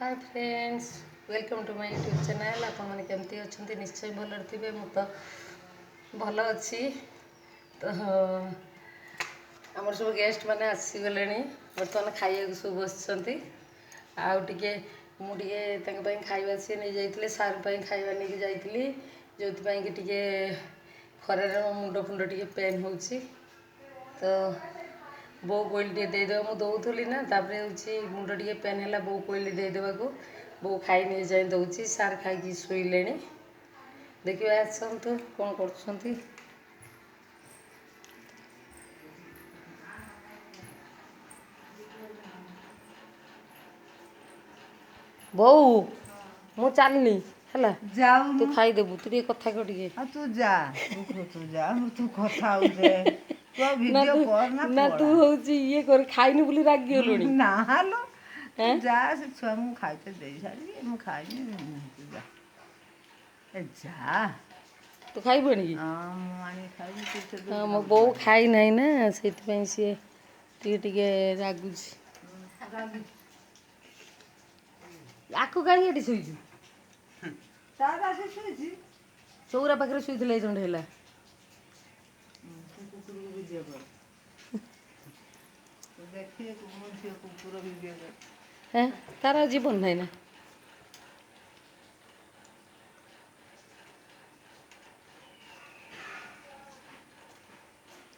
Hi friends, welcome to my YouTube channel. आपण मैंने केमती अच्छा निश्चय भल थे। मु तो भल अच्छी। तो आमर सब गेस्ट मैंने आसीगले बर्तमान खाइबा सब बस आउे मुझे खाଇବା सी नहीं जाइए सार खाଇବା नहीं जाइए जो कि खरार मो मुंड फुंड टे पेन हो तो बो कोईल टे देदेव मुझे दौली ना हूँ मुंड टे पेन है बो कोईल देदेवा को बो खाई नहीं जाए दौची सार खाई शोले देखिए आसतु कौन कर बो मु चलनी है तू खाईदेबू तू टे कथा कह तू जा तू जा तू कथा तू वीडियो कर ना तू हूँ ये कर खाइनी बोली रागी गलुणी ना लो तू जा से छुआ मु खाइते दे सारी मु खाइनी तू जा ए जा तू खाइबनी कि हां मु आनी खाइबी तू हां मो बो खाई नहीं ना सेति सी टे रागुच आकु कहीं ये शुई दादा से शुई चौरा पाखे शुई जंड है कुकुर वीडियो कर देखिए कुकुर वीडियो कर हैं तार जीवन नहीं ना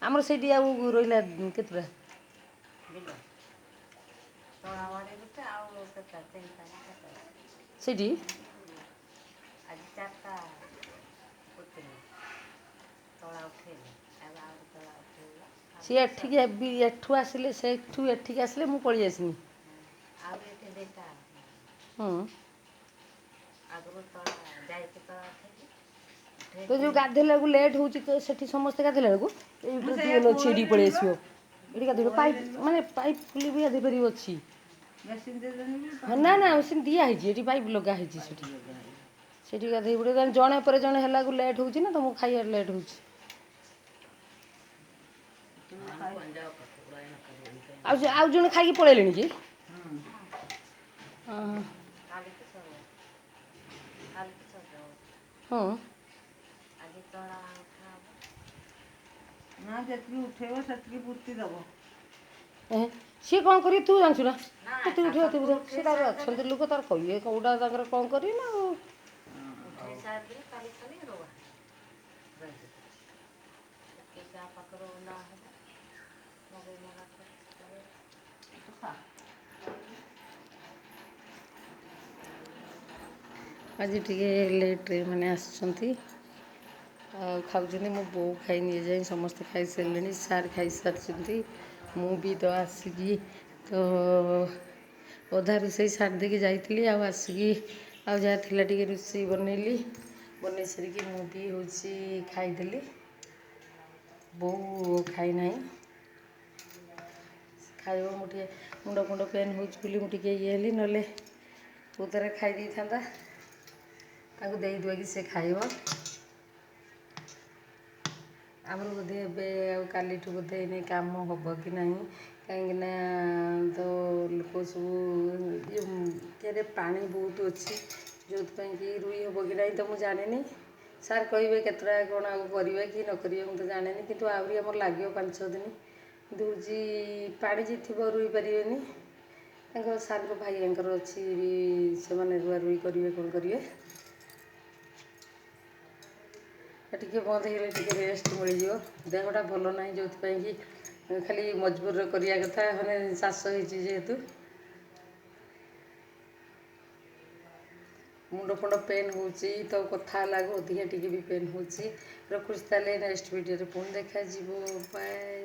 आमर से रहा केतटा से सी एठू आसिले से एठिक आसिले मु पलि आसनी तो जो गाधेला लेट हो समस्त गाधेला अच्छी पलि आस गाधे पाइप माने पाइप खुली भी गाधे पार अच्छी ना ना मेसीन दिखाई पाइप लगाई गाधे पड़े जड़े पर जड़े है लेट हो ना तो मो खाइबार लेट हो जन खाई पलैले कि हाँ ना जी उठेब से पूर्ति दब सी कौन कर तू जानू ना तू उठे तू सी अच्छा लोक तार कहे कौटा कौन कर आज टे लेट्रे मैंने आसुँच मो बो खाई नहीं जाए समस्त खाई सारे सार खाई सारी मु भी तो आसिकी तो अधा रोसे सारदे जाइली आसिक आ जहाँ थी टे रोसे बनैली बन सारिकी मु भी हूँ खाईदेली बो खाई ना खाइब मुझे मुंड फुंड पेन हो ये ना तू तार खाई था दे दुआकि से खाइब आमर बोधे ए काली बोधे नहीं कम हम कि ना कहीं तो लोक सब पा बहुत अच्छी जो कि रुई हम कि ना तो मुझे जाने सार कहे केतटा कौन आगे कि न करेंगे मुझे जाने कि आहरी आम लगे 5-6 दिन कि हूँ पा जी थी रुई पारे सार भाई अच्छी से रुआ रुई करेंगे कौन करेंगे टे बंद हो रेस्ट मिल देहटा भल ना जो कि खाली मजबूर करिया कथा मैंने चाष जेहेतु मुंड फुंड पेन हो तो कथा अधिका टी भी पेन हो रखुच नेक्स्ट वीडियो पुणी देखा बाय।